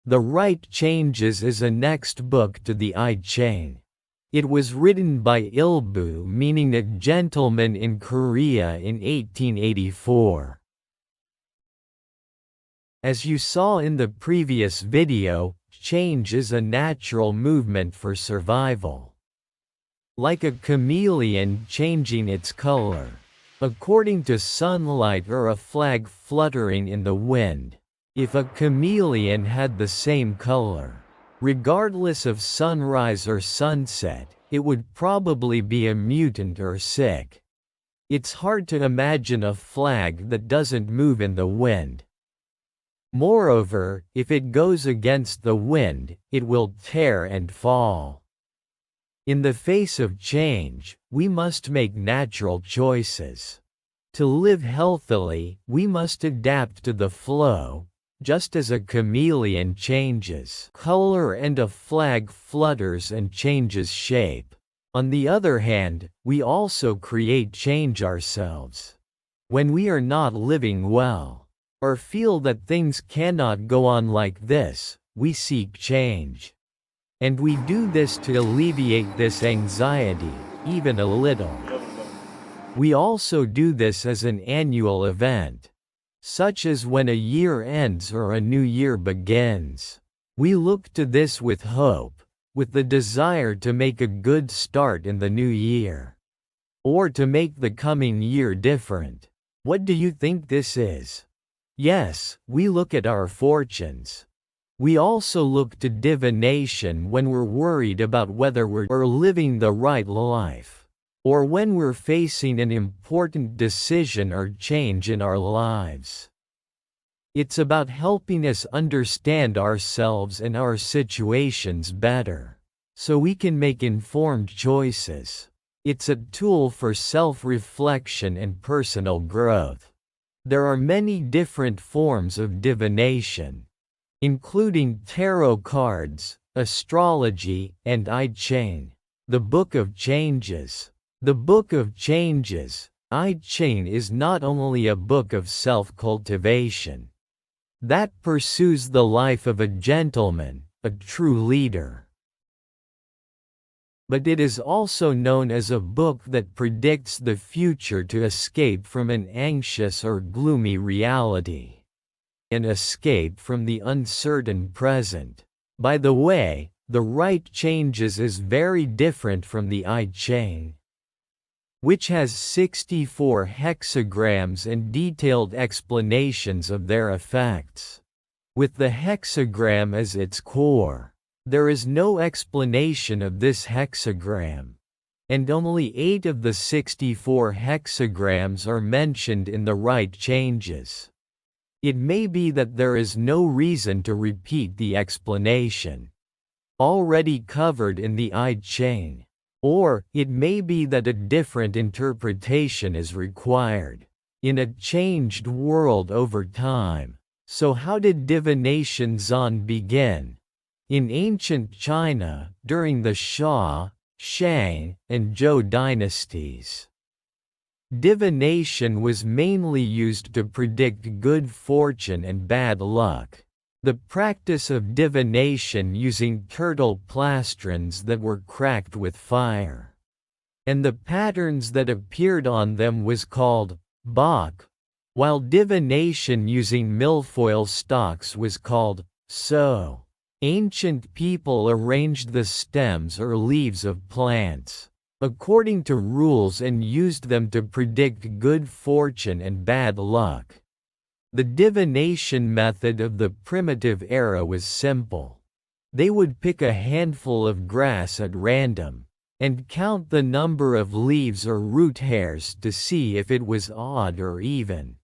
The Right Changes is a next book to the I Ching. It was written by Ilbu, meaning a gentleman in Korea in 1884. As you saw in the previous video, change is a natural movement for survival. Like a chameleon changing its color, according to sunlight or a flag fluttering in the wind. If a chameleon had the same color, regardless of sunrise or sunset, it would probably be a mutant or sick. It's hard to imagine a flag that doesn't move in the wind. Moreover, if it goes against the wind, it will tear and fall. In the face of change, we must make natural choices. To live healthily, we must adapt to the flow, just as a chameleon changes color and a flag flutters and changes shape. On the other hand, we also create change ourselves. When we are not living well, or feel that things cannot go on like this, we seek change. And we do this to alleviate this anxiety, even a little. We also do this as an annual event, such as when a year ends or a new year begins. We look to this with hope, with the desire to make a good start in the new year, or to make the coming year different. What do you think this is? Yes, we look at our fortunes. We also look to divination when we're worried about whether we're living the right life, or when we're facing an important decision or change in our lives. It's about helping us understand ourselves and our situations better, so we can make informed choices. It's a tool for self-reflection and personal growth. There are many different forms of divination, including tarot cards, astrology, and I Ching. The Book of Changes. The Book of Changes, I Ching, is not only a book of self-cultivation that pursues the life of a gentleman, a true leader, but it is also known as a book that predicts the future to escape from an anxious or gloomy reality, an escape from the uncertain present. By the way, The Right Changes is very different from the I Ching, which has 64 hexagrams and detailed explanations of their effects. With the hexagram as its core, there is no explanation of this hexagram, and only 8 of the 64 hexagrams are mentioned in The Right Changes. It may be that there is no reason to repeat the explanation already covered in the I Ching, or it may be that a different interpretation is required in a changed world over time. So how did divination Zan begin? In ancient China, during the Xia, Shang, and Zhou dynasties, divination was mainly used to predict good fortune and bad luck. The practice of divination using turtle plastrons that were cracked with fire, and the patterns that appeared on them, was called bak, while divination using milfoil stalks was called so. Ancient people arranged the stems or leaves of plants according to rules and used them to predict good fortune and bad luck. The divination method of the primitive era was simple. They would pick a handful of grass at random and count the number of leaves or root hairs to see if it was odd or even.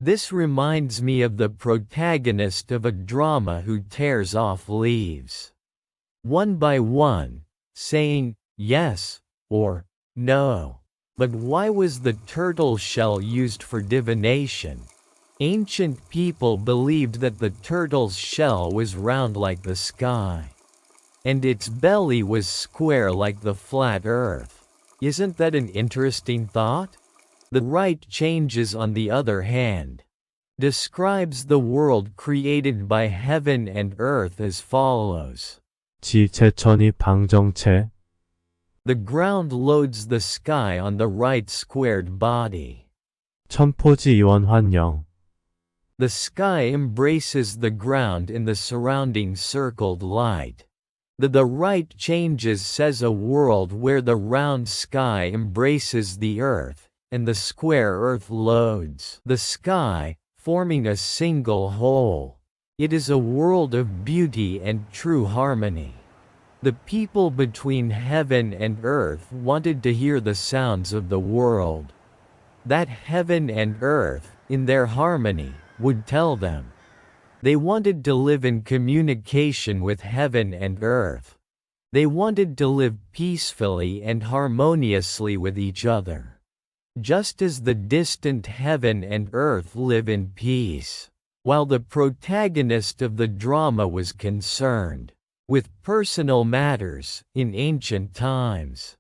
This reminds me of the protagonist of a drama who tears off leaves, one by one, saying yes or no. But why was the turtle shell used for divination? Ancient people believed that the turtle's shell was round like the sky, and its belly was square like the flat earth. Isn't that an interesting thought? The Right Changes, on the other hand, describes the world created by heaven and earth as follows. 지체천이 방정체, The ground loads the sky on the right squared body. 천포지 이원환영, The sky embraces the ground in the surrounding circled light. The right changes says a world where the round sky embraces the earth, and the square earth loads the sky, forming a single whole. It is a world of beauty and true harmony. The people between heaven and earth wanted to hear the sounds of the world. That heaven and earth, in their harmony, would tell them. They wanted to live in communication with heaven and earth. They wanted to live peacefully and harmoniously with each other. Just as the distant heaven and earth live in peace, while the protagonist of the drama was concerned with personal matters in ancient times.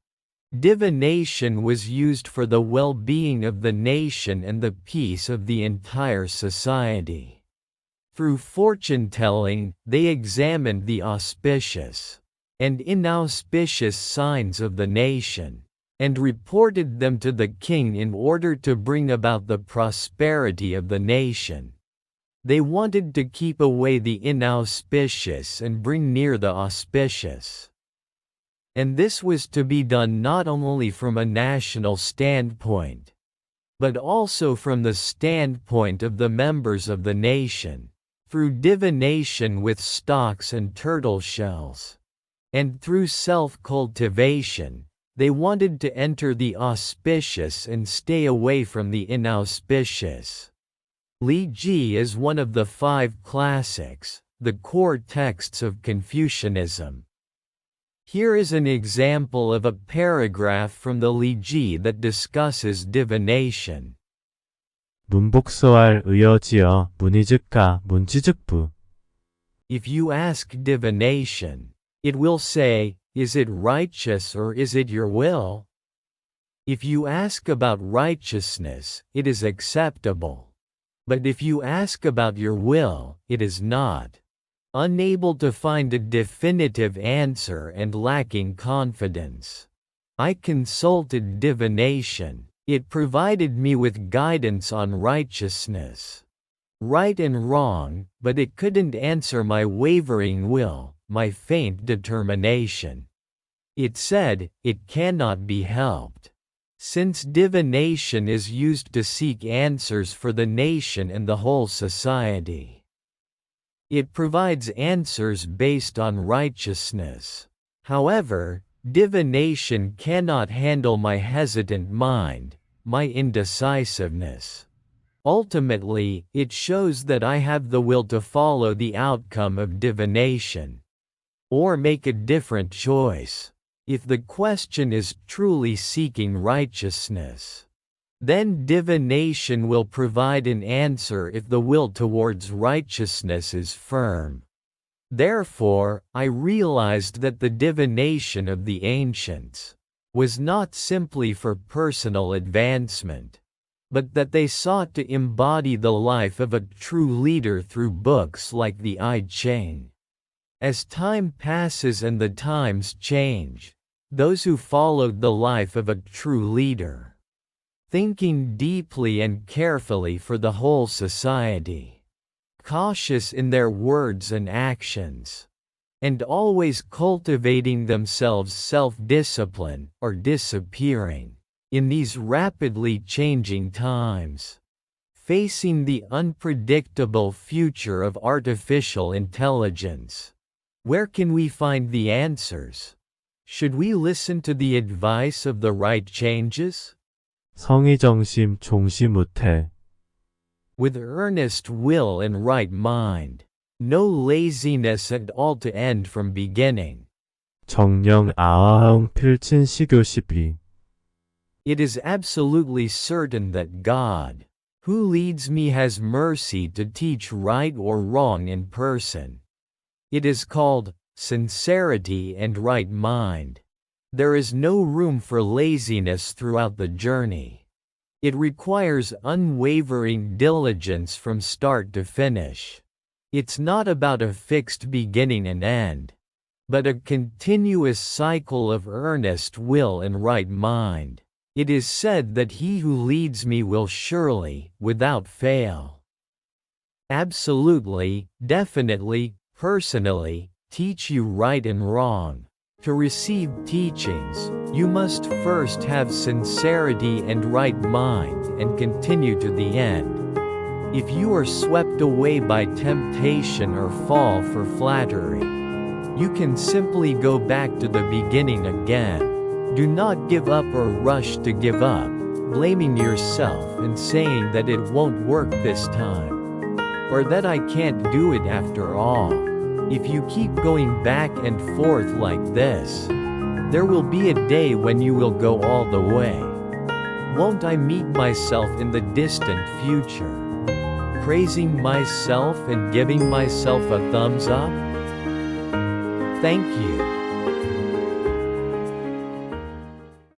Divination was used for the well-being of the nation and the peace of the entire society. Through fortune-telling, they examined the auspicious and inauspicious signs of the nation, and reported them to the king in order to bring about the prosperity of the nation. They wanted to keep away the inauspicious and bring near the auspicious. And this was to be done not only from a national standpoint, but also from the standpoint of the members of the nation, through divination with stocks and turtle shells. And through self-cultivation, they wanted to enter the auspicious and stay away from the inauspicious. Li Ji is one of the 5 classics, the core texts of Confucianism. Here is an example of a paragraph from the Li Ji that discusses divination. 문복서할 의어지어 문의즉가 문지즉부. If you ask divination, it will say, is it righteous or is it your will? If you ask about righteousness, it is acceptable. But if you ask about your will, it is not. Unable to find a definitive answer and lacking confidence, I consulted divination. It provided me with guidance on righteousness, right and wrong, but it couldn't answer my wavering will, my faint determination. It said, it cannot be helped. Since divination is used to seek answers for the nation and the whole society, it provides answers based on righteousness. However, divination cannot handle my hesitant mind, my indecisiveness. Ultimately, it shows that I have the will to follow the outcome of divination, or make a different choice. If the question is truly seeking righteousness, then divination will provide an answer if the will towards righteousness is firm. Therefore, I realized that the divination of the ancients was not simply for personal advancement, but that they sought to embody the life of a true leader through books like the I Ching. As time passes and the times change, those who followed the life of a true leader, thinking deeply and carefully for the whole society, cautious in their words and actions, and always cultivating themselves self-discipline or disappearing, in these rapidly changing times, facing the unpredictable future of artificial intelligence. Where can we find the answers? Should we listen to the advice of the right changes? 성의정심 종시무태. With earnest will and right mind, no laziness at all to end from beginning. 정령 아하흥 필친 시교시비. It is absolutely certain that God, who leads me, has mercy to teach right or wrong in person. It is called sincerity and right mind. There is no room for laziness throughout the journey. It requires unwavering diligence from start to finish. It's not about a fixed beginning and end, but a continuous cycle of earnest will and right mind. It is said that he who leads me will surely, without fail, absolutely, definitely, personally, teach you right and wrong. To receive teachings, you must first have sincerity and right mind and continue to the end. If you are swept away by temptation or fall for flattery, you can simply go back to the beginning again. Do not give up or rush to give up, blaming yourself and saying that it won't work this time, or that I can't do it after all. If you keep going back and forth like this, there will be a day when you will go all the way. Won't I meet myself in the distant future, praising myself and giving myself a thumbs up? Thank you.